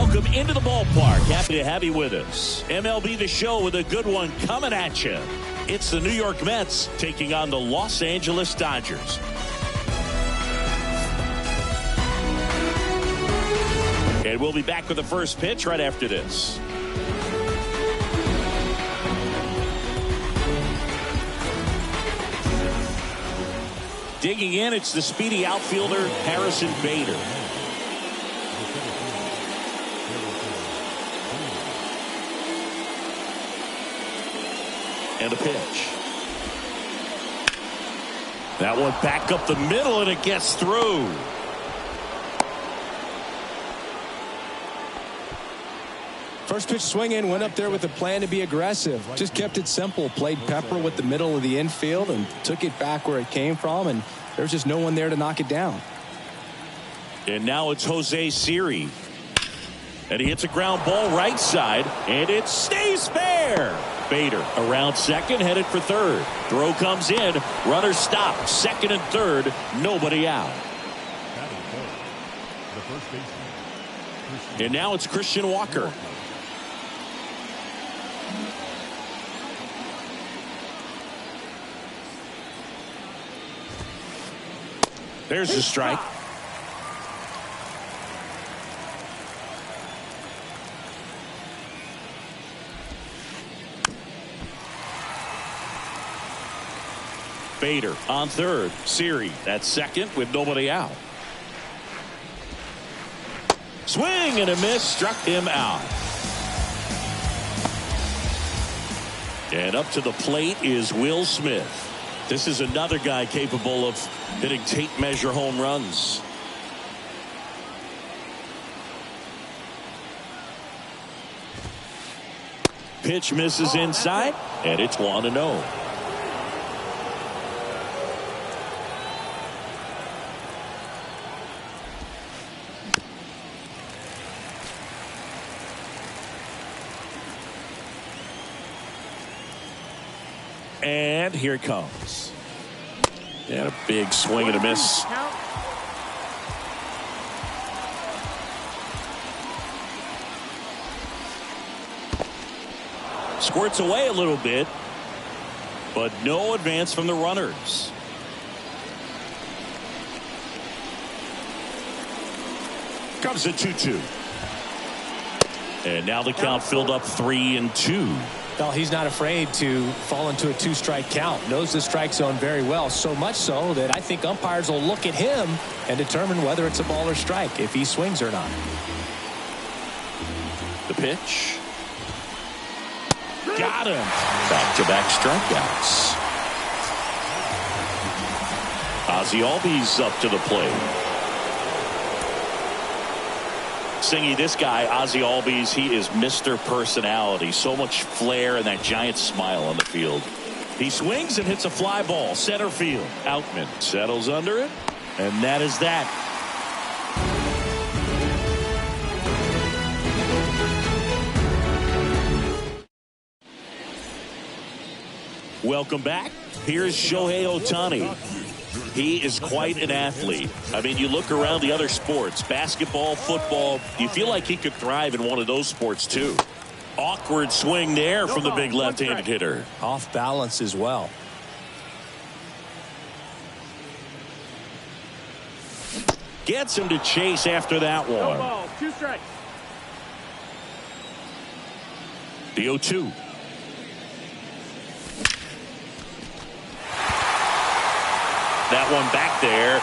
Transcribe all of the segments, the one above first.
Welcome into the ballpark. Happy to have you with us. MLB The Show with a good one coming at you. It's the New York Mets taking on the Los Angeles Dodgers. And we'll be back with the first pitch right after this. Digging in, it's the speedy outfielder, Harrison Bader. And a pitch. That one back up the middle, and it gets through. First pitch swing in, went up there with a plan to be aggressive. Just kept it simple. Played pepper with the middle of the infield and took it back where it came from, and there's just no one there to knock it down. And now it's Jose Siri. And he hits a ground ball right side, and it stays fair. Bader around second, headed for third. Throw comes in, runner stopped, second and third, nobody out. And now it's Christian Walker. There's the strike. Bader on third. Siri at second with nobody out. Swing and a miss, struck him out. And up to the plate is Will Smith. This is another guy capable of hitting tape measure home runs. Pitch misses inside, and it's 1-0. And here it comes. And a big swing and a miss. Squirts away a little bit, but no advance from the runners. Comes at 2-2. And now the count filled up 3-2. Well, he's not afraid to fall into a two-strike count. Knows the strike zone very well, so much so that I think umpires will look at him and determine whether it's a ball or strike, if he swings or not. The pitch. Got him. Back-to-back strikeouts. Ozzie Albies up to the plate. Singy, this guy, Ozzie Albies, he is Mr. Personality. So much flair and that giant smile on the field. He swings and hits a fly ball. Center field. Outman settles under it. And that is that. Welcome back. Here's Shohei Ohtani. He is quite an athlete. I mean, you look around the other sports, basketball, football, you feel like he could thrive in one of those sports too. Awkward swing there from the big left-handed hitter. Off balance as well. Gets him to chase after that one. No ball, 2 strikes. The 0-2. That one back there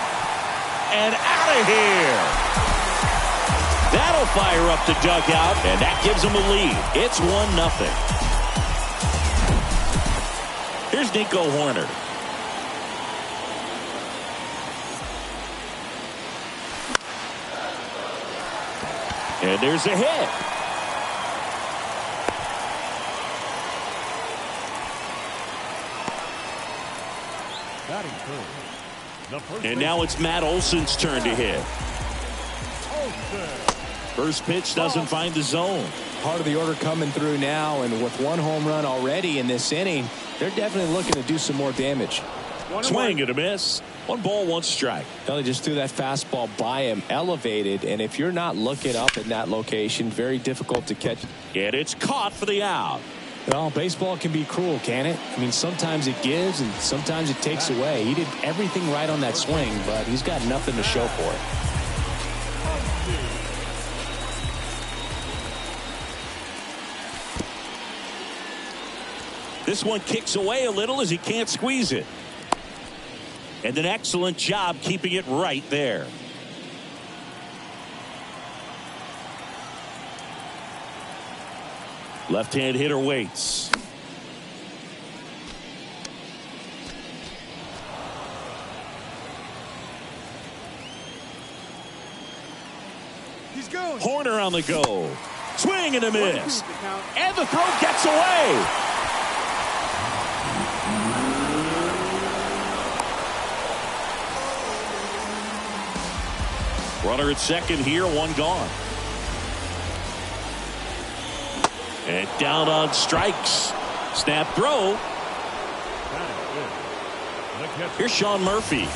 and out of here. That'll fire up the dugout, and that gives them a lead. It's 1-0. Here's Nico Hoerner. And there's a hit. And now it's Matt Olson's turn to hit. First pitch doesn't find the zone. Part of the order coming through now, and with 1 home run already in this inning, they're definitely looking to do some more damage. Swing and a miss. 1 ball, 1 strike. Well, they just threw that fastball by him, elevated, and if you're not looking up in that location, very difficult to catch. And it's caught for the out. Well, baseball can be cruel, can it? I mean, sometimes it gives and sometimes it takes away. He did everything right on that swing, but he's got nothing to show for it. This one kicks away a little as he can't squeeze it. And an excellent job keeping it right there. Left-hand hitter waits. He's going. Horner on the go. Swing and a miss. And the throw gets away. Runner at second here, 1 gone. And down on strikes. Snap throw. Here's Sean Murphy.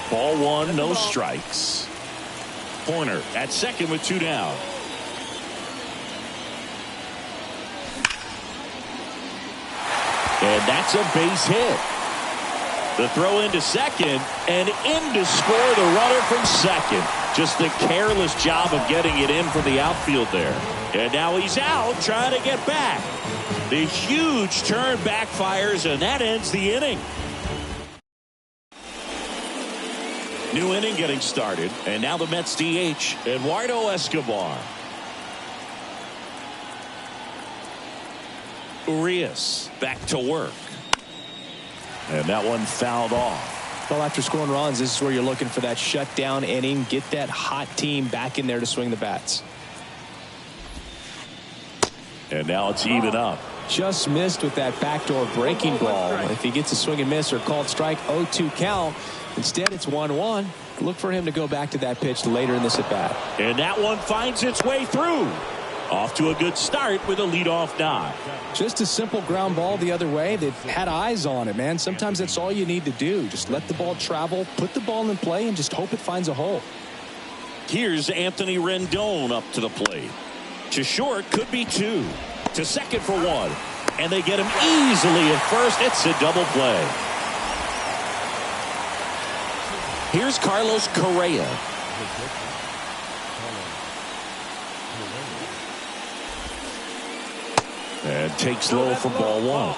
Ball 1, no strikes. Horner at second with 2 down. And that's a base hit. The throw into second and in to score the runner from second. Just a careless job of getting it in from the outfield there. And now he's out trying to get back. The huge turn backfires and that ends the inning. New inning getting started. And now the Mets DH, Eduardo Escobar. Urias back to work. And that one fouled off. Well, after scoring runs, this is where you're looking for that shutdown inning. Get that hot team back in there to swing the bats. And now it's even up. Just missed with that backdoor breaking ball. If he gets a swing and miss or called strike, 0-2 count. Instead, it's 1-1. Look for him to go back to that pitch later in this at bat. And that one finds its way through. Off to a good start with a leadoff dive. Just a simple ground ball the other way that had eyes on it, man. Sometimes that's all you need to do. Just let the ball travel, put the ball in play, and just hope it finds a hole. Here's Anthony Rendon up to the plate. To short, could be 2. To second for 1. And they get him easily at first. It's a double play. Here's Carlos Correa. And takes low for ball 1.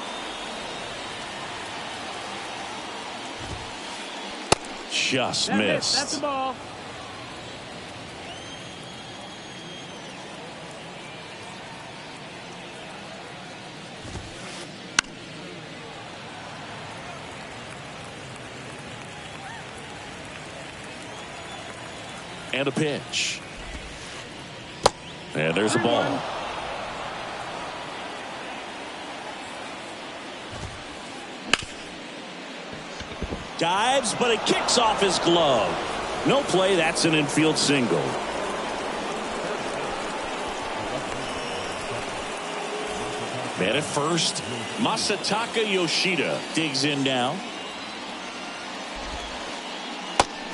Just missed. That's the ball. And a pitch. And there's a ball. Dives, but it kicks off his glove. No play. That's an infield single. Man at first, Masataka Yoshida digs in now.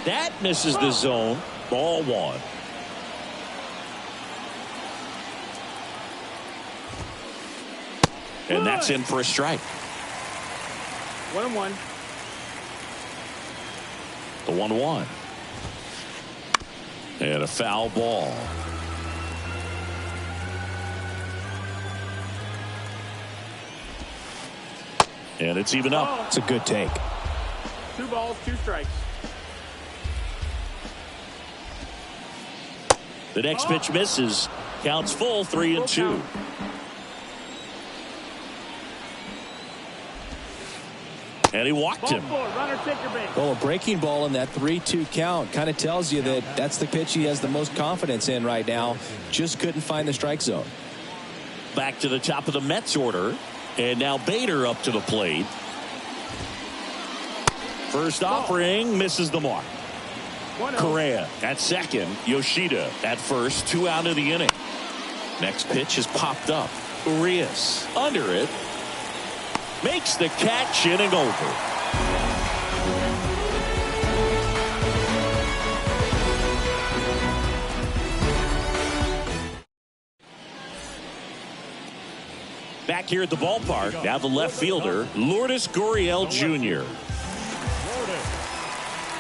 That misses the zone. Ball 1. And that's in for a strike. 1-1. The 1-1. And a foul ball. And it's even up. It's a good take. 2 balls, 2 strikes. The next pitch misses. Counts full, 3-2. And he walked him. Well, a breaking ball in that 3-2 count kind of tells you that that's the pitch he has the most confidence in right now. Just couldn't find the strike zone. Back to the top of the Mets order. And now Bader up to the plate. First offering misses the mark. Correa at second. Yoshida at first. 2 out of the inning. Next pitch is popped up. Urias under it. Makes the catch, inning over. Back here at the ballpark, now the left fielder, Lourdes Gurriel Jr.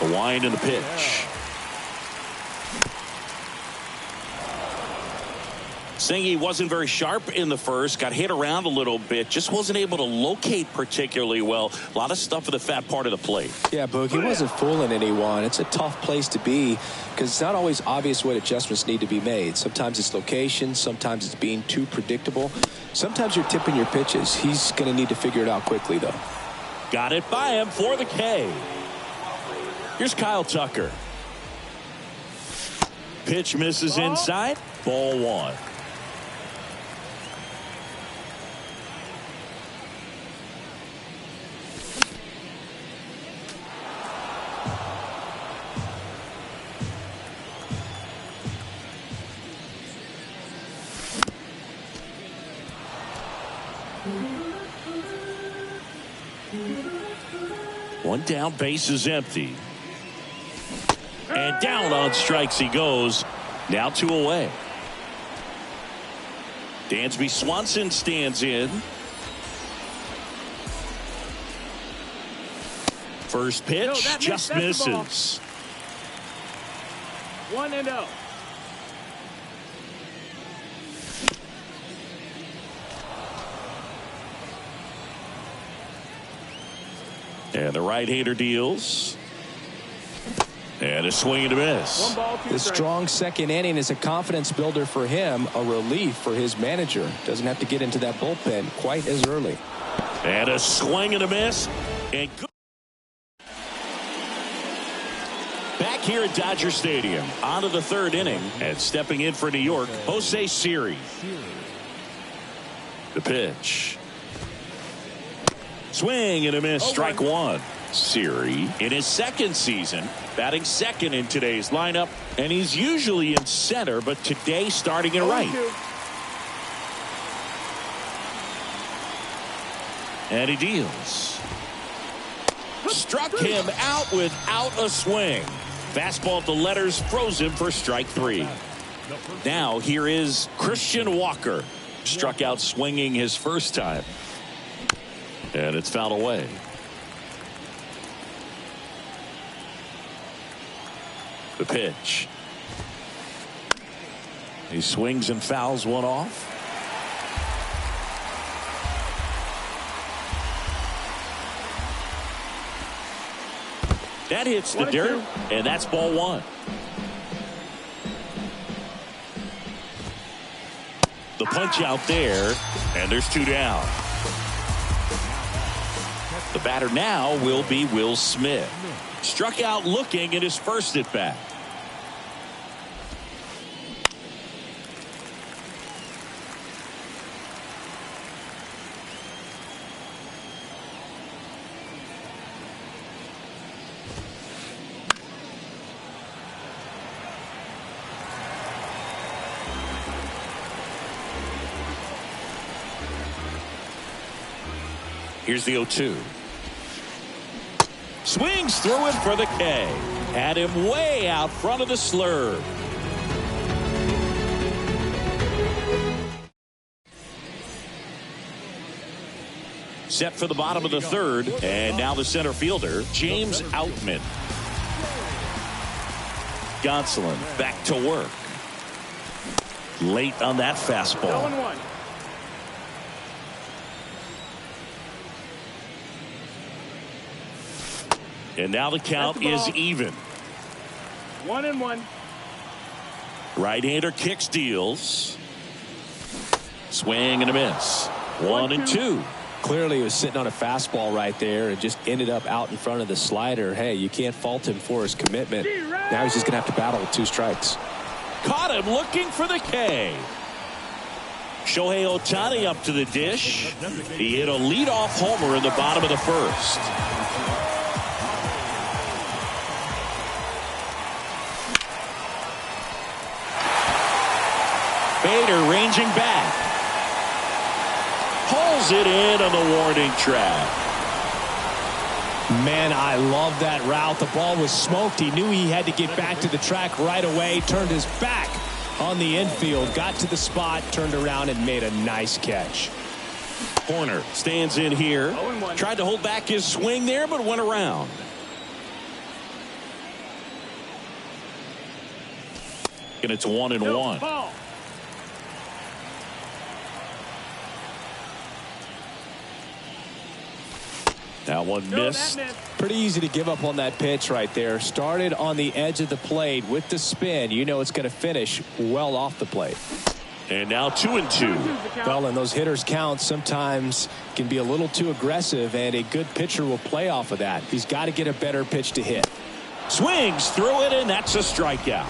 The wind and the pitch. Singy wasn't very sharp in the first, got hit around a little bit, just wasn't able to locate particularly well. A lot of stuff at the fat part of the plate. Yeah, Boog, he wasn't fooling anyone. It's a tough place to be because it's not always obvious what adjustments need to be made. Sometimes it's location, sometimes it's being too predictable. Sometimes you're tipping your pitches. He's going to need to figure it out quickly, though. Got it by him for the K. Here's Kyle Tucker. Pitch misses inside. Ball one. One down, base is empty. And down on strikes he goes. Now 2 away. Dansby Swanson stands in. First pitch just misses. 1-0. And the right-hander deals. And a swing and a miss. The strong second inning is a confidence builder for him, a relief for his manager. Doesn't have to get into that bullpen quite as early. And a swing and a miss. And good. Back here at Dodger Stadium, on to the third inning, and stepping in for New York, Jose Siri. The pitch. Swing and a miss, strike one. Siri in his second season, batting second in today's lineup, and he's usually in center, but today starting in right. And he deals. Struck him out without a swing. Fastball at the letters, froze him for strike three. Now here is Christian Walker. Struck out swinging his first time. And it's fouled away. The pitch. He swings and fouls one off. That hits the dirt, and that's ball one. The punch out there, and there's 2 down. The batter now will be Will Smith. Struck out looking at his first at bat. Here's the 0-2. Swings through it for the K. Had him way out front of the slurve. Set for the bottom of the third, and now the center fielder, James Outman. Gonsolin back to work. Late on that fastball. 0-1. And now the count is even. 1-1. Right-hander kicks, deals. Swing and a miss. 1-2. Clearly he was sitting on a fastball right there and just ended up out in front of the slider. Hey, you can't fault him for his commitment. Now he's just going to have to battle with 2 strikes. Caught him looking for the K. Shohei Ohtani up to the dish. He hit a leadoff homer in the bottom of the first. Bader ranging back. Pulls it in on the warning track. Man, I love that route. The ball was smoked. He knew he had to get back to the track right away. Turned his back on the infield. Got to the spot. Turned around and made a nice catch. Corner stands in here. Tried to hold back his swing there, but went around. And it's 1-1. That one missed. Pretty easy to give up on that pitch right there. Started on the edge of the plate with the spin. You know it's going to finish well off the plate. And now 2-2. Well, and those hitters count sometimes can be a little too aggressive, and a good pitcher will play off of that. He's got to get a better pitch to hit. Swings through it, and that's a strikeout.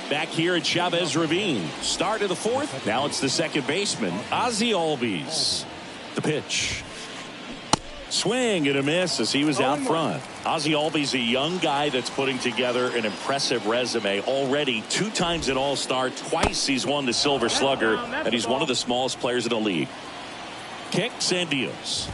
Back here at Chavez Ravine. Start of the fourth. Now it's the second baseman, Ozzie Albies. The pitch. Swing and a miss as he was out front. Ozzie Albies, a young guy that's putting together an impressive resume. Already 2 times an All-Star. Twice he's won the Silver Slugger. And he's one of the smallest players in the league. Kicks and deals.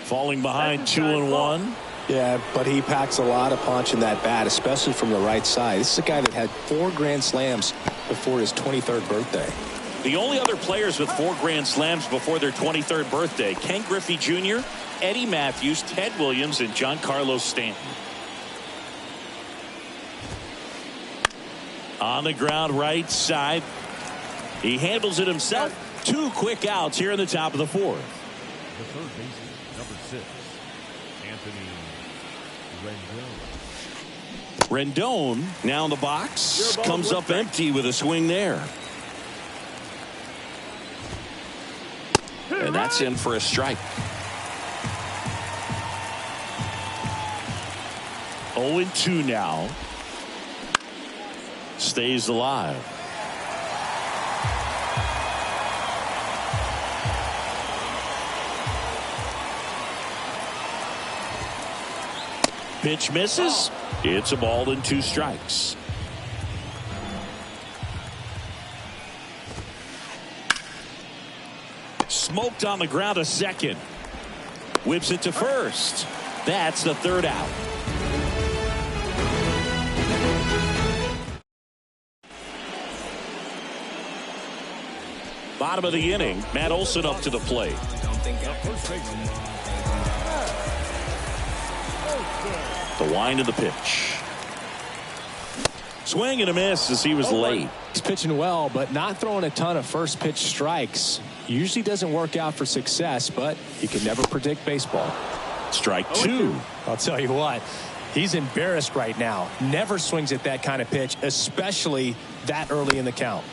Falling behind 2-1. Yeah, but he packs a lot of punch in that bat, especially from the right side. This is a guy that had 4 Grand Slams before his 23rd birthday. The only other players with 4 Grand Slams before their 23rd birthday, Ken Griffey Jr., Eddie Matthews, Ted Williams, and Giancarlo Stanton. On the ground right side. He handles it himself. 2 quick outs here in the top of the fourth. The third baseman, number 6, Anthony Rendon now in the box. Comes up empty with a swing there. And that's in for a strike. 0-2 now. Stays alive. Pitch misses. It's a ball and 2 strikes. Smoked on the ground a second. Whips it to first. That's the 3rd out. Bottom of the inning. Matt Olson up to the plate. The wind of the pitch. Swing and a miss as he was late. He's pitching well, but not throwing a ton of first pitch strikes. Usually doesn't work out for success, but you can never predict baseball. Strike 2. I'll tell you what, he's embarrassed right now. Never swings at that kind of pitch, especially that early in the count.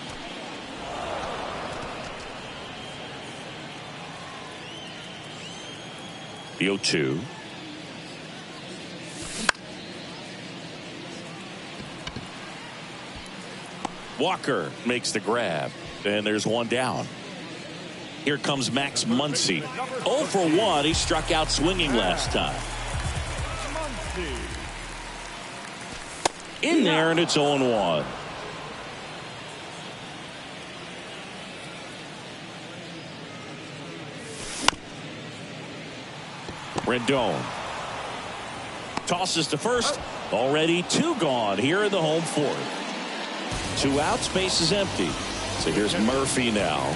The 0-2. Walker makes the grab, and there's 1 down. Here comes Max Muncy. 0 for 1. He struck out swinging last time. In there, and it's 0-1. Rendon tosses to first. Already 2 gone here in the home fourth. 2 outs, base is empty. So here's Murphy now.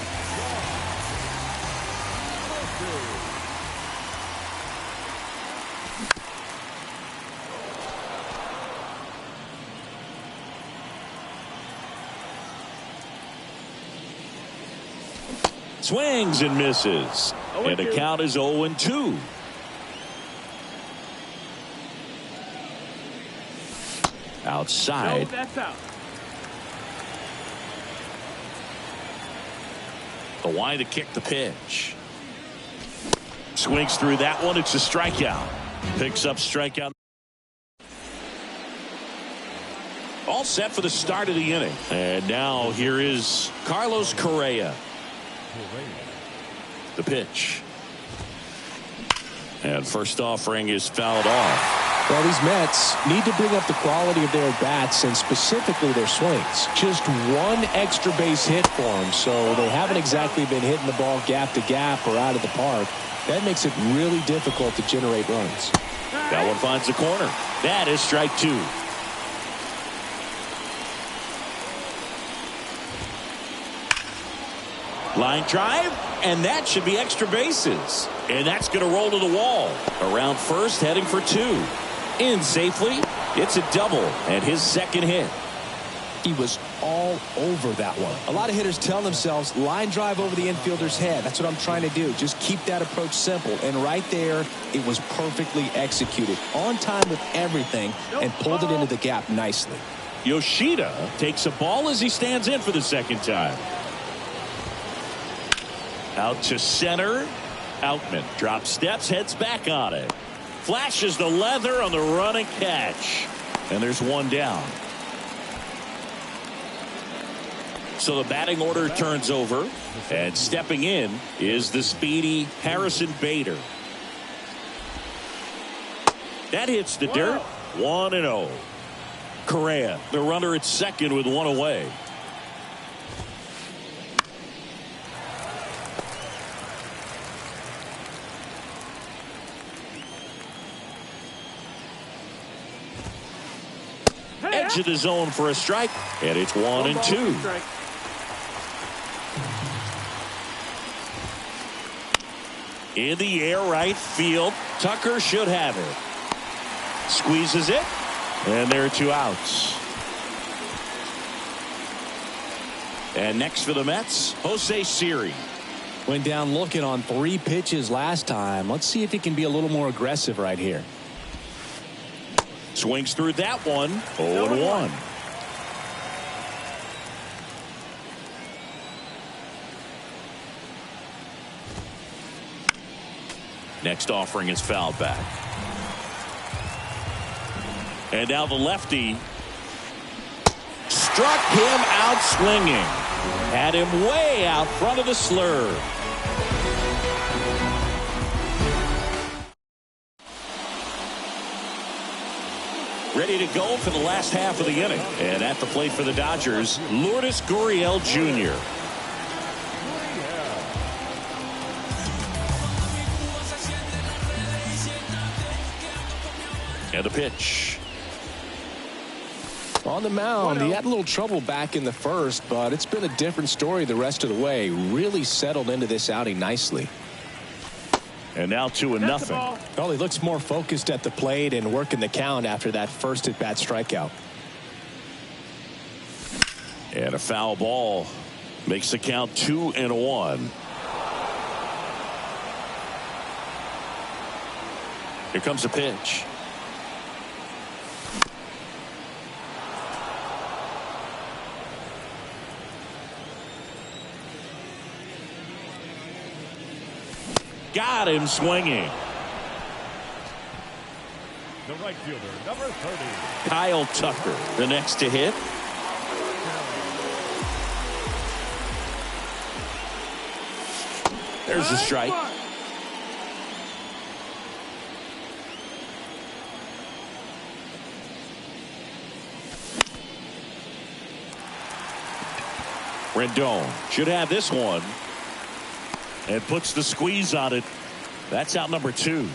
Swings and misses. And the count is 0-2. Outside. That's out. The wind to kick the pitch. Swings through that one. It's a strikeout. Picks up strikeout. All set for the start of the inning. And now here is Carlos Correa. The pitch. And first offering is fouled off. Well, these Mets need to bring up the quality of their bats and specifically their swings. Just one extra base hit for them, so they haven't exactly been hitting the ball gap to gap or out of the park. That makes it really difficult to generate runs. That one finds the corner. That is strike 2. Line drive, and that should be extra bases. And that's going to roll to the wall. Around first, heading for 2. In safely. It's a double, and his second hit. He was all over that one. A lot of hitters tell themselves, line drive over the infielder's head. That's what I'm trying to do. Just keep that approach simple. And right there, it was perfectly executed. On time with everything, and pulled it into the gap nicely. Yoshida takes a ball as he stands in for the second time. Out to center. Outman drops steps, heads back on it. Flashes the leather on the run and catch. And there's one down. So the batting order turns over. And stepping in is the speedy Harrison Bader. That hits the dirt. 1-0. Correa, the runner at second with one away. Edge of the zone for a strike, and it's 1-2. In the air, right field. Tucker should have it. Squeezes it, and there are 2 outs. And next for the Mets, Jose Siri. Went down looking on 3 pitches last time. Let's see if he can be a little more aggressive right here. Swings through that one. 0-1. Next offering is fouled back. And now the lefty struck him out swinging. Had him way out front of the slurve. Ready to go for the last half of the inning. And at the plate for the Dodgers, Lourdes Gurriel Jr. And the pitch. On the mound, he had a little trouble back in the first, but it's been a different story the rest of the way. Really settled into this outing nicely. And now 2-0. Well, he looks more focused at the plate and working the count after that first at-bat strikeout. And a foul ball makes the count 2-1. Here comes the pitch. Got him swinging. The right fielder, number 30. Kyle Tucker, the next to hit. There's the strike. Rendon should have this one. And puts the squeeze on it. That's out number 2.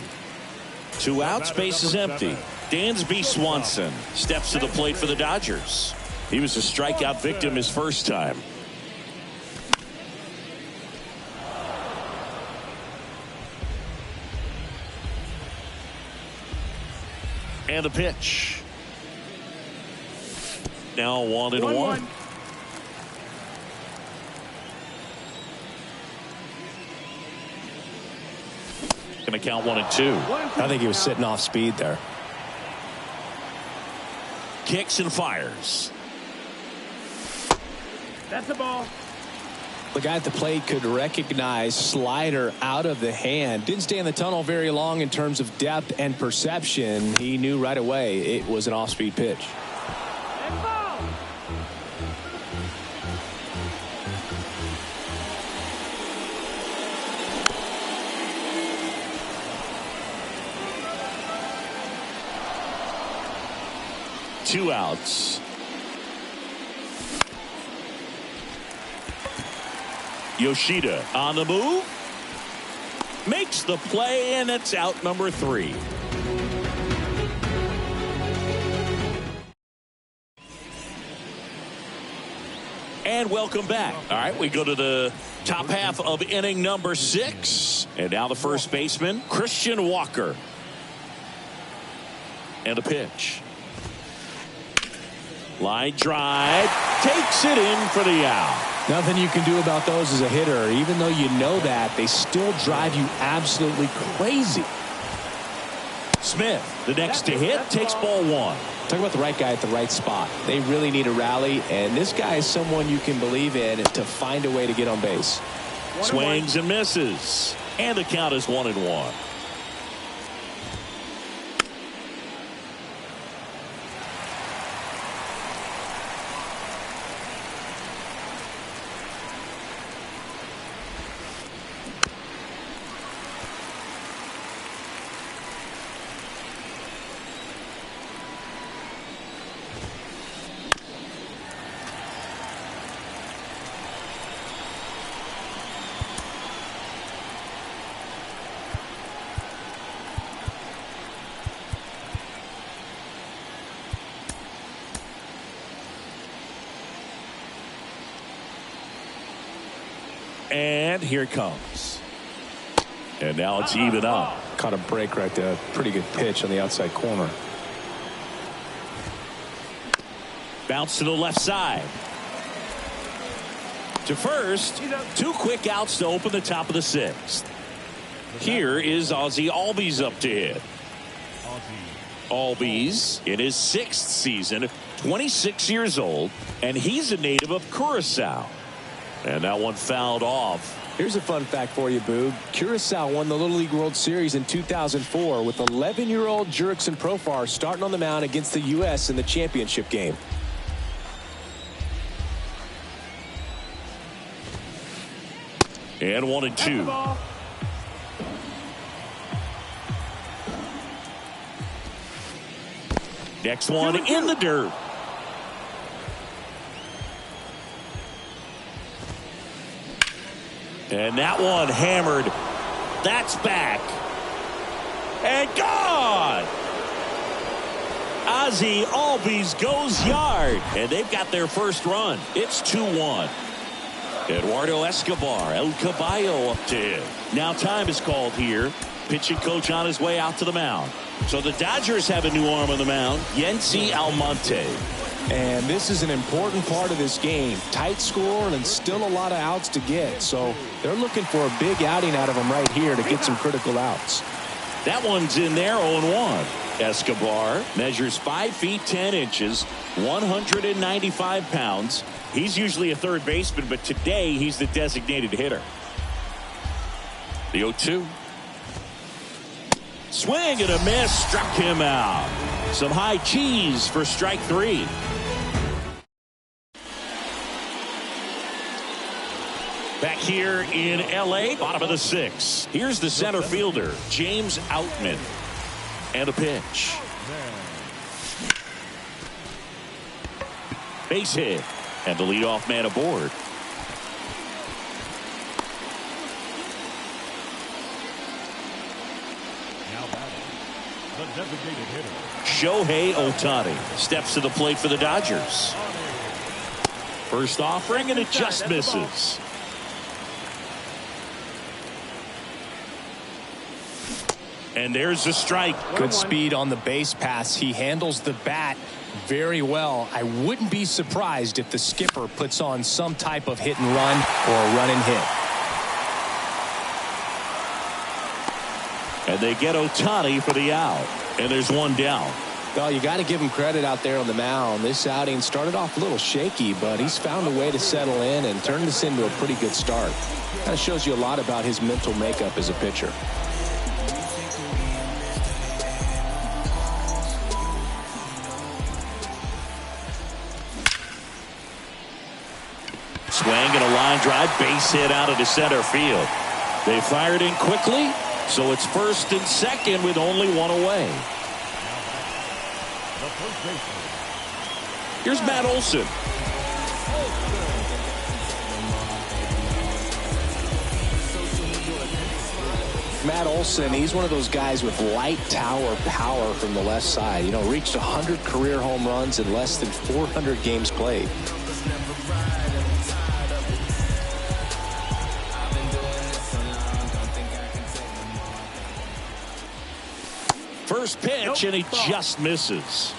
2 outs, base is empty. Dansby Swanson steps to the plate for the Dodgers. He was a strikeout victim his first time. And the pitch. Now 1-1. Going to count 1-2. I think he was sitting off speed there. Kicks and fires. That's the ball. The guy at the plate could recognize slider out of the hand. Didn't stay in the tunnel very long in terms of depth and perception. He knew right away it was an off-speed pitch. And ball. 2 outs. Yoshida on the move. Makes the play, and it's out number 3. And welcome back. All right, we go to the top half of inning number 6. And now the first baseman, Christian Walker. And a pitch. Line drive. Takes it in for the out. Nothing you can do about those as a hitter. Even though you know that, they still drive you absolutely crazy. Smith, the next to hit, takes ball 1. Talk about the right guy at the right spot. They really need a rally, and this guy is someone you can believe in to find a way to get on base. Swings and misses. And the count is 1-1. And here it comes. And now it's even up. Caught a break right there. Pretty good pitch on the outside corner. Bounce to the left side. To first. 2 quick outs to open the top of the 6th. Here is Ozzie Albies up to hit. Albies in his 6th season, 26 years old, and he's a native of Curacao. And that one fouled off. Here's a fun fact for you, Boog. Curacao won the Little League World Series in 2004 with 11-year-old Jurickson Profar starting on the mound against the U.S. in the championship game. And 1-2. Next one in the dirt. And that one hammered. That's back. And gone. Ozzie Albies goes yard. And they've got their first run. It's 2-1. Eduardo Escobar, El Caballo up to him. Now time is called here. Pitching coach on his way out to the mound. So the Dodgers have a new arm on the mound. Yency Almonte. And this is an important part of this game. Tight score and still a lot of outs to get. So they're looking for a big outing out of him right here to get some critical outs. That one's in there, 0-1. Escobar measures 5 feet 10 inches, 195 pounds. He's usually a third baseman, but today he's the designated hitter. The 0-2. Swing and a miss, struck him out. Some high cheese for strike 3. Back here in L.A., bottom of the 6th. Here's the center fielder, James Outman. And a pitch. Base hit. And the leadoff man aboard. Now batting, the designated hitter, Shohei Ohtani steps to the plate for the Dodgers. First offering, and it just misses. And there's the strike. Good speed on the base pass. He handles the bat very well. I wouldn't be surprised if the skipper puts on some type of hit and run or a run and hit. And they get Ohtani for the out. And there's one down. Well, you got to give him credit out there on the mound. This outing started off a little shaky, but he's found a way to settle in and turn this into a pretty good start. Kind of shows you a lot about his mental makeup as a pitcher. Swing and a line drive, base hit out into center field. They fired in quickly, so it's first and second with only one away. the first baseman, Here's Matt Olson. Matt Olson, he's one of those guys with light tower power from the left side. You know, reached 100 career home runs in less than 400 games played. First pitch, and he just misses.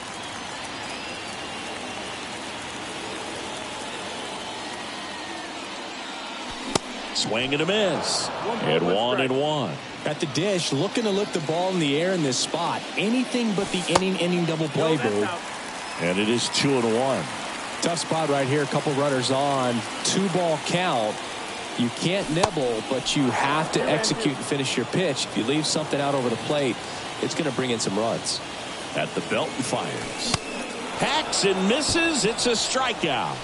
Swing and a miss. And 1-1. At the dish, looking to lift the ball in the air in this spot. Anything but the inning double play, Boo. And it is 2-1. Tough spot right here. A couple runners on. 2-ball count. You can't nibble, but you have to execute and finish your pitch. If you leave something out over the plate, it's going to bring in some runs. At the belt and fires. Hacks and misses. It's a strikeout.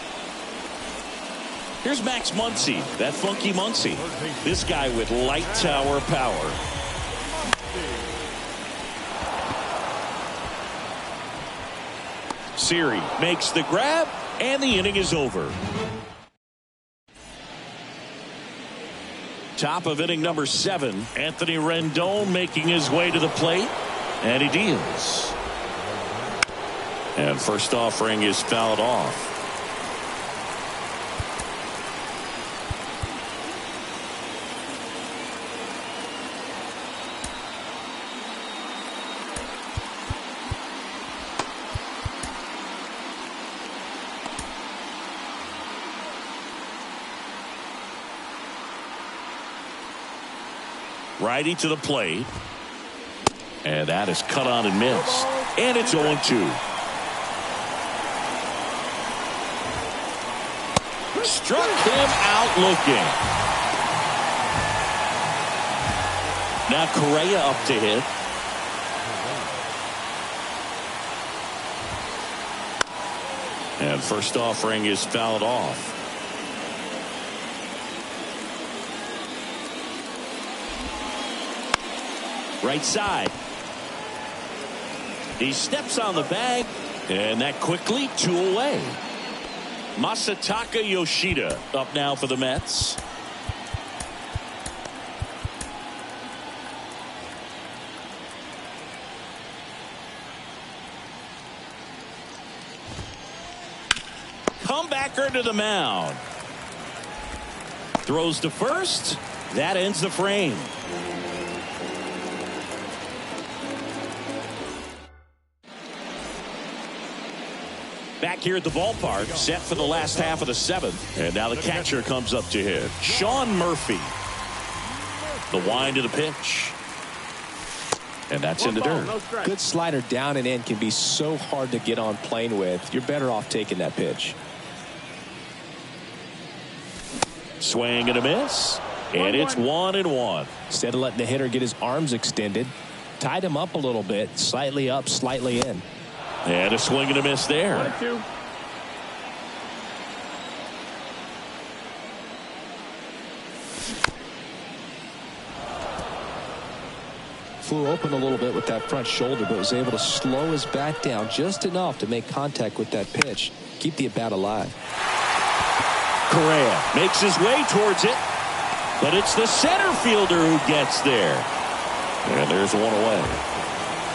Here's Max Muncy, that funky Muncy. This guy with light tower power. Siri makes the grab, and the inning is over. Top of inning number 7. Anthony Rendon making his way to the plate, and he deals. And first offering is fouled off. Righty to the plate. And that is cut on and missed. And it's 0-2. Struck him out looking. Now Correa up to hit. And first offering is fouled off. Right side. He steps on the bag, and that quickly 2 away. Masataka Yoshida up now for the Mets. Comebacker to the mound. Throws to first. That ends the frame. Back here at the ballpark, set for the last half of the 7th. And now the catcher comes up to hit. Sean Murphy. The wind of the pitch. And that's in the dirt. Good slider down and in can be so hard to get on plane with. You're better off taking that pitch. Swing and a miss. And it's 1-1. Instead of letting the hitter get his arms extended, tied him up a little bit, slightly up, slightly in. And a swing and a miss there. 1-2. Flew open a little bit with that front shoulder, but was able to slow his bat down just enough to make contact with that pitch. Keep the at-bat alive. Correa makes his way towards it, but it's the center fielder who gets there. And there's one away.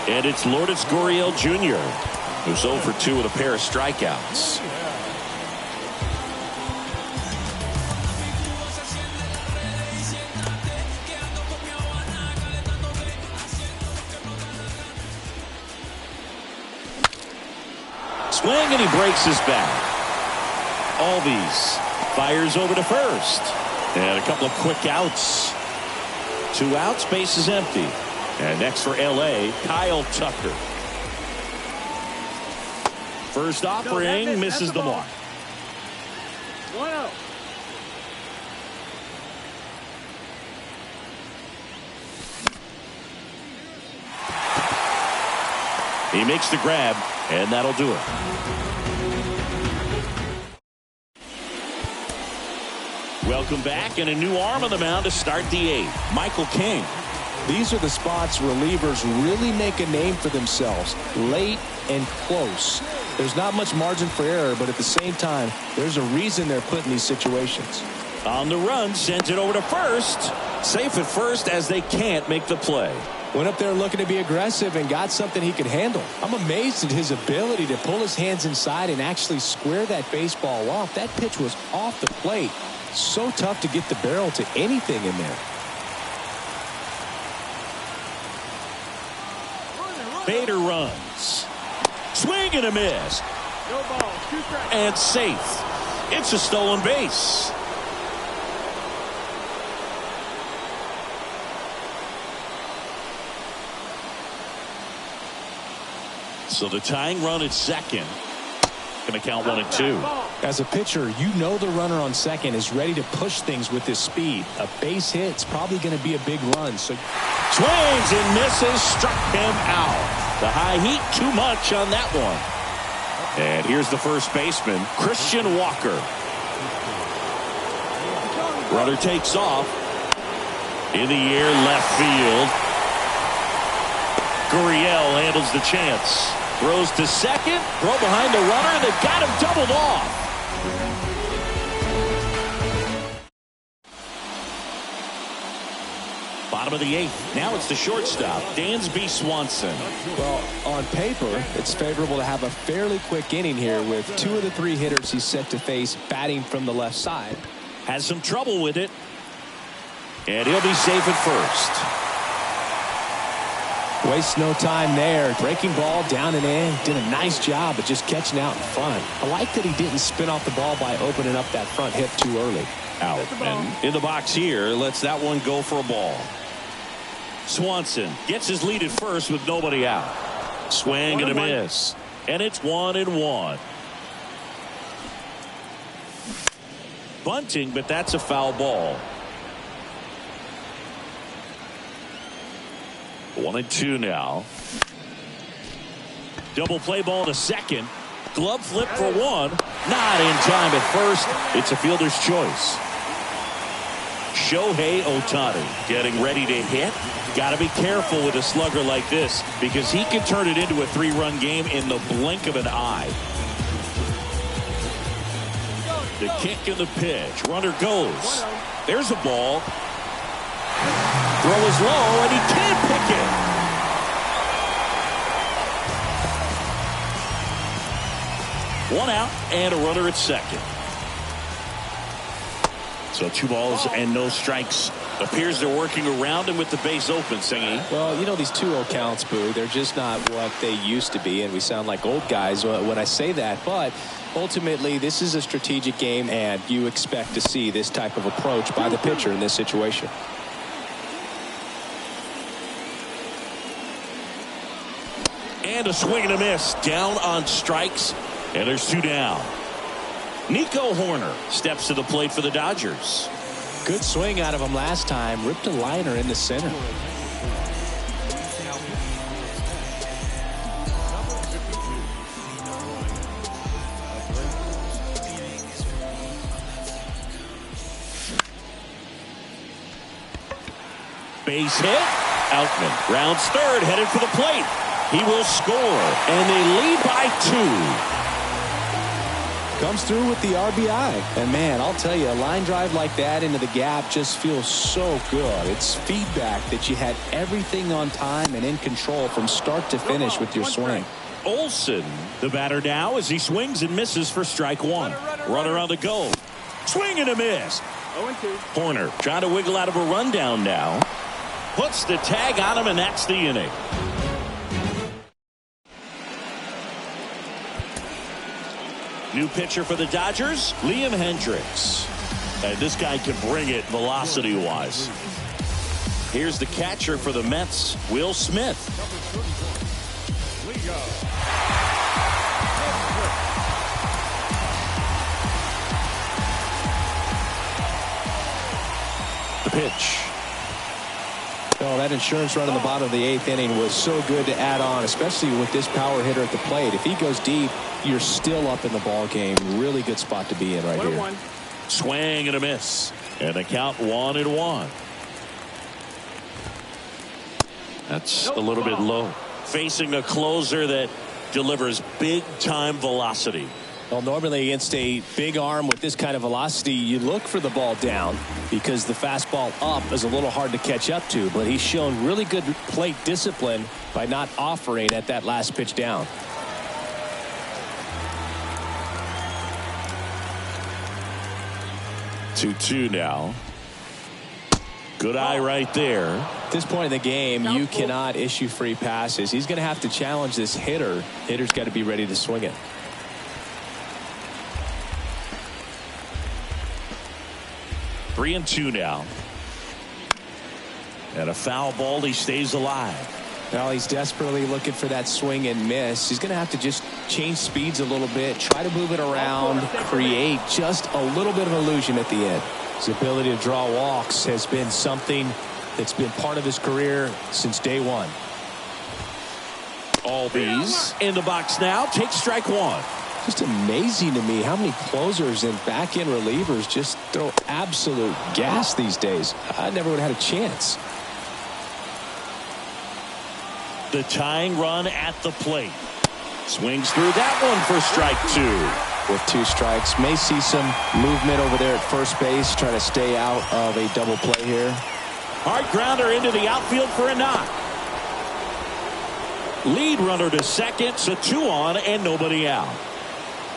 And it's Lourdes Gurriel Jr., who's 0 for 2 with a pair of strikeouts. Swing, and he breaks his back. Albies fires over to first. And a couple of quick outs. 2 outs, base is empty. And next for L.A., Kyle Tucker. First offering misses the mark. 1-0. He makes the grab, and that'll do it. Welcome back, and a new arm on the mound to start the 8th. Michael King. These are the spots relievers really make a name for themselves. Late and close. There's not much margin for error, but at the same time, there's a reason they're put in these situations. On the run, sends it over to first. Safe at first as they can't make the play. Went up there looking to be aggressive and got something he could handle. I'm amazed at his ability to pull his hands inside and actually square that baseball off. That pitch was off the plate. So tough to get the barrel to anything in there. Bader runs. Swing and a miss. No ball. 2 strikes. And safe. It's a stolen base. So the tying run at second. Going to count 1 and 2. As a pitcher, you know the runner on second is ready to push things with his speed. A base hit's probably going to be a big run. So swings and misses, struck him out. The high heat, too much on that one. And here's the first baseman, Christian Walker. Runner takes off. In the air, left field. Gurriel handles the chance. Throws to second, throw behind the runner, and they've got him doubled off. Bottom of the 8th. Now it's the shortstop, Dansby Swanson. Well, on paper, it's favorable to have a fairly quick inning here with 2 of the 3 hitters he's set to face batting from the left side. Has some trouble with it. And he'll be safe at first. Wastes no time there. Breaking ball down and in. Did a nice job of just catching out in front. I like that he didn't spin off the ball by opening up that front hip too early. Out. And in the box here, lets that one go for a ball. Swanson gets his lead at first with nobody out. Swing and a miss. And it's 1 and 1. Bunting, but that's a foul ball. 1 and 2 now. Double play ball to second. Glove flip for 1. Not in time at first. It's a fielder's choice. Shohei Ohtani getting ready to hit. Got to be careful with a slugger like this because he can turn it into a 3-run game in the blink of an eye. The kick and the pitch. Runner goes. There's a ball. Throw is low, and he can't pick it. One out, and a runner at second. So 2 balls and no strikes. Appears they're working around him with the base open, Singy. Well, you know, these 2-0 counts, Boo, they're just not what they used to be, and we sound like old guys when I say that. But ultimately, this is a strategic game, and you expect to see this type of approach by the pitcher in this situation. And a swing and a miss. Down on strikes. And there's 2 down. Nico Hoerner steps to the plate for the Dodgers. Good swing out of him last time. Ripped a liner in the center. Base hit. Outman rounds third, headed for the plate. He will score, and they lead by 2. Comes through with the RBI. And, man, I'll tell you, a line drive like that into the gap just feels so good. It's feedback that you had everything on time and in control from start to finish with your swing. Olsen, the batter now, as he swings and misses for strike 1. Runner on the go. Swing and a miss. 0-2. Hoerner trying to wiggle out of a rundown now. Puts the tag on him, and that's the inning. New pitcher for the Dodgers, Liam Hendricks. And this guy can bring it velocity-wise. Here's the catcher for the Mets, Will Smith. The pitch. Oh, that insurance run in the bottom of the 8th inning was so good to add on, especially with this power hitter at the plate. If he goes deep, you're still up in the ball game. Really good spot to be in right here. 1-1. Swing and a miss. And the count 1 and 1. That's a little bit low. Facing a closer that delivers big-time velocity. Well, normally against a big arm with this kind of velocity, you look for the ball down because the fastball up is a little hard to catch up to. But he's shown really good plate discipline by not offering at that last pitch down. Two now. Good eye right there. At this point in the game, you cannot issue free passes. He's going to have to challenge this hitter. Hitter's got to be ready to swing it. 3-2 now. And a foul ball. He stays alive. Well, he's desperately looking for that swing and miss. He's going to have to just change speeds a little bit, try to move it around, create just a little bit of illusion at the end. His ability to draw walks has been something that's been part of his career since day one. Albies in the box now. Take strike one. Just amazing to me how many closers and back-end relievers just throw absolute gas these days. I never would have had a chance. The tying run at the plate. Swings through that one for strike two. With 2 strikes, may see some movement over there at first base, trying to stay out of a double play here. Hard grounder into the outfield for a knock. Lead runner to second, so 2 on and nobody out.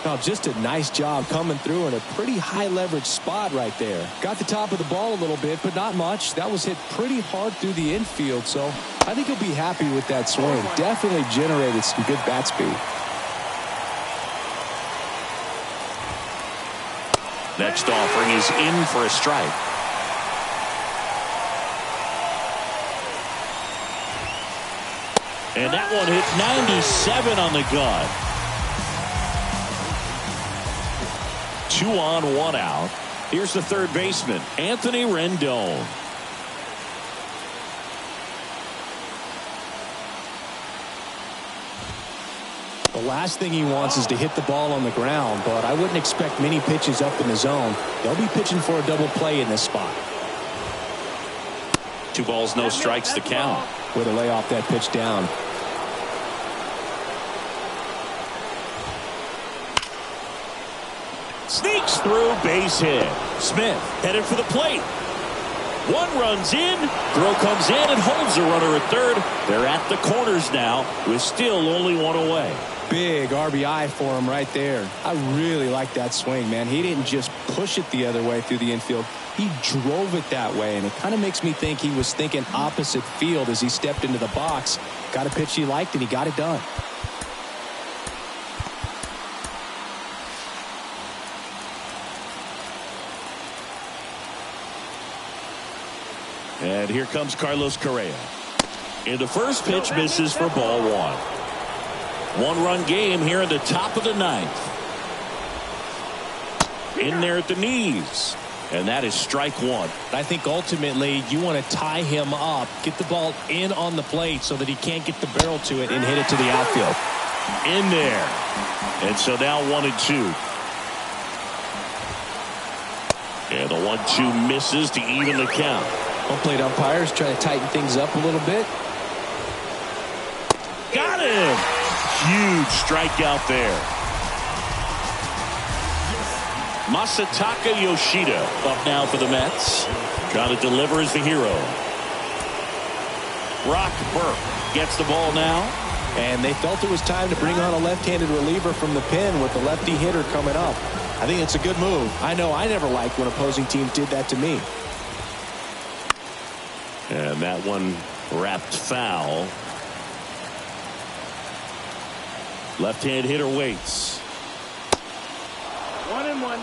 Now, just a nice job coming through in a pretty high leverage spot right there. Got the top of the ball a little bit, but not much. That was hit pretty hard through the infield, so I think he'll be happy with that swing. Definitely generated some good bat speed. Next offering is in for a strike. And that one hit 97 on the gun. 2 on, 1 out. Here's the third baseman, Anthony Rendon. The last thing he wants is to hit the ball on the ground, but I wouldn't expect many pitches up in the zone. They'll be pitching for a double play in this spot. 2 balls, no strikes to count. Way to lay off that pitch down. Sneaks through, base hit. Smith headed for the plate. 1 runs in, throw comes in and holds the runner at third. They're at the corners now with still only 1 away. Big RBI for him right there. I really like that swing, man. He didn't just push it the other way through the infield. He drove it that way, and it kind of makes me think he was thinking opposite field as he stepped into the box. Got a pitch he liked, and he got it done. And here comes Carlos Correa. And the first pitch misses for ball 1. 1-run game here in the top of the 9th. In there at the knees. And that is strike 1. I think ultimately you want to tie him up, get the ball in on the plate so that he can't get the barrel to it and hit it to the outfield. In there. And so now 1-2. And the 1-2 misses to even the count. Home plate umpires trying to tighten things up a little bit. Got him. Huge strikeout there. Masataka Yoshida up now for the Mets. Trying to deliver as the hero. Brock Burke gets the ball now. And they felt it was time to bring on a left-handed reliever from the pen with the lefty hitter coming up. I think it's a good move. I know I never liked when opposing teams did that to me. And that one wrapped foul. Left-hand hitter waits. 1-1.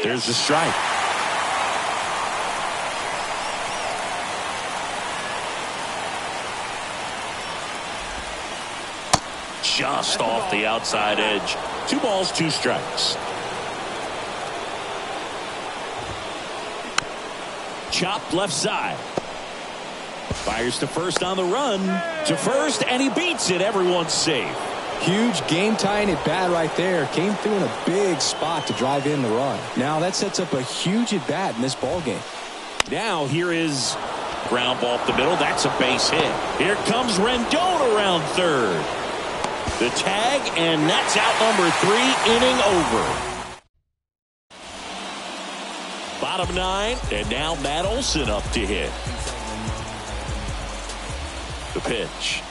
There's the strike. Just off the outside edge. 2 balls, 2 strikes. Chopped left side. Fires to first on the run. To first, and he beats it. Everyone's safe. Huge game-tying at bat right there. Came through in a big spot to drive in the run. Now that sets up a huge at bat in this ball game. Now here is ground ball up the middle. That's a base hit. Here comes Rendon around third. The tag, and that's out number 3, inning over. Bottom 9, and now Matt Olson up to hit. The pitch.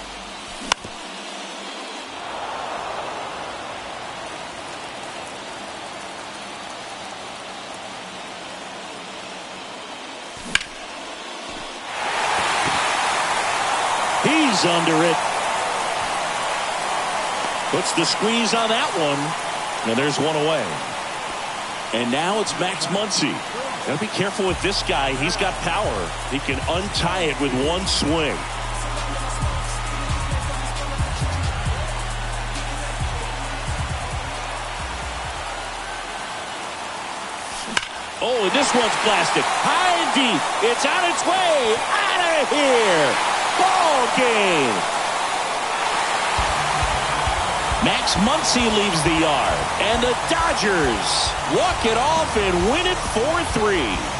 He's under it. Puts the squeeze on that one. And there's one away. And now it's Max Muncy. Gotta be careful with this guy. He's got power. He can untie it with one swing. Oh, and this one's blasted. High and deep. It's on its way. Out of here. Ball game. Max Muncy leaves the yard. And the Dodgers walk it off and win it 4-3.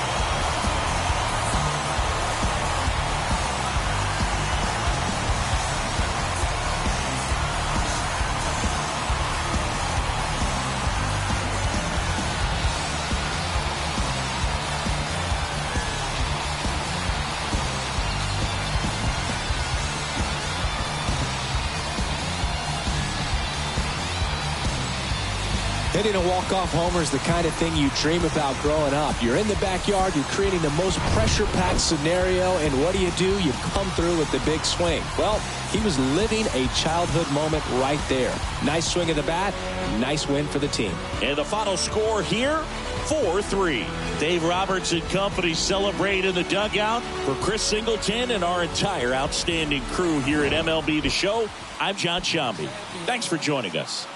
Hitting a walk-off homer is the kind of thing you dream about growing up. You're in the backyard, you're creating the most pressure-packed scenario, and what do? You come through with the big swing. Well, he was living a childhood moment right there. Nice swing of the bat, nice win for the team. And the final score here, 4-3. Dave Roberts and company celebrate in the dugout. For Chris Singleton and our entire outstanding crew here at MLB The Show, I'm John Shambi. Thanks for joining us.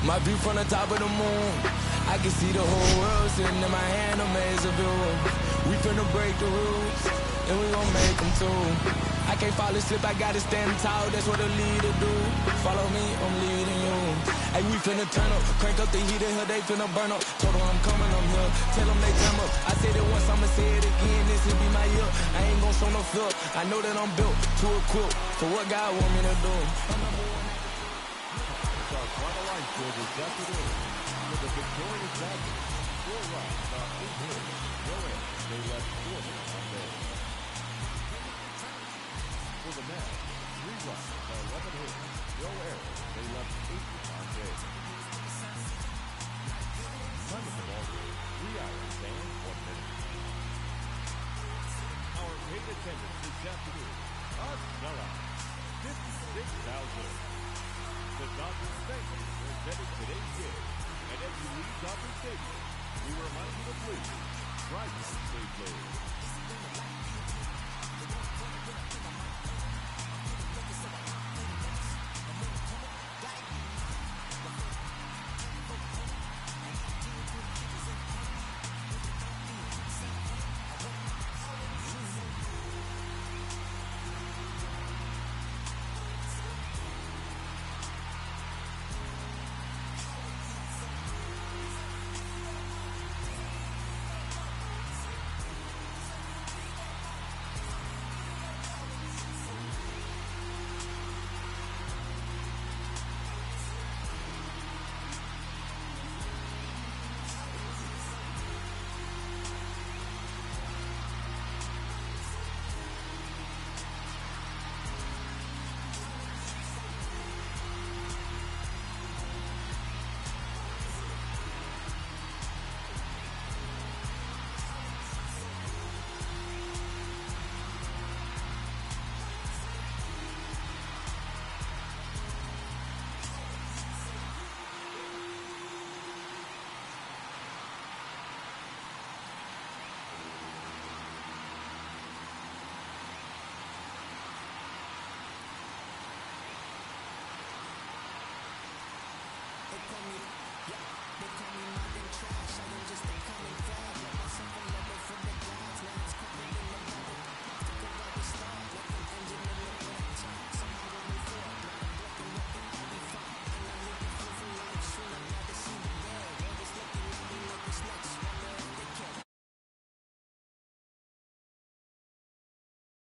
My view from the top of the moon, I can see the whole world sitting in my hand, a maze of view. We finna break the rules, and we gon' make them too. I can't fall asleep, I gotta stand tall, that's what a leader do. Follow me, I'm leading you. Hey, we finna turn up, crank up the heat in here, they finna burn up. Told them I'm coming, I'm here, tell them they come up. I said it once, I'ma say it again, this will be my year. I ain't gon' show no fear, I know that I'm built to equip for what God want me to do. Builders after this, with the victorious Dodgers, 4 runs on 8 hits, no errors. They left 4 hits on base. For the Mets, 3 runs on 11 hits, no errors. They left 8 on base. Time of the ball game, 3 hours and 1 minute. Our paid attendance this afternoon, a sellout, 56,000. The Dodgers thank you for attending today's game. And as you leave Dodger Stadium, we remind you to please try to stay safe.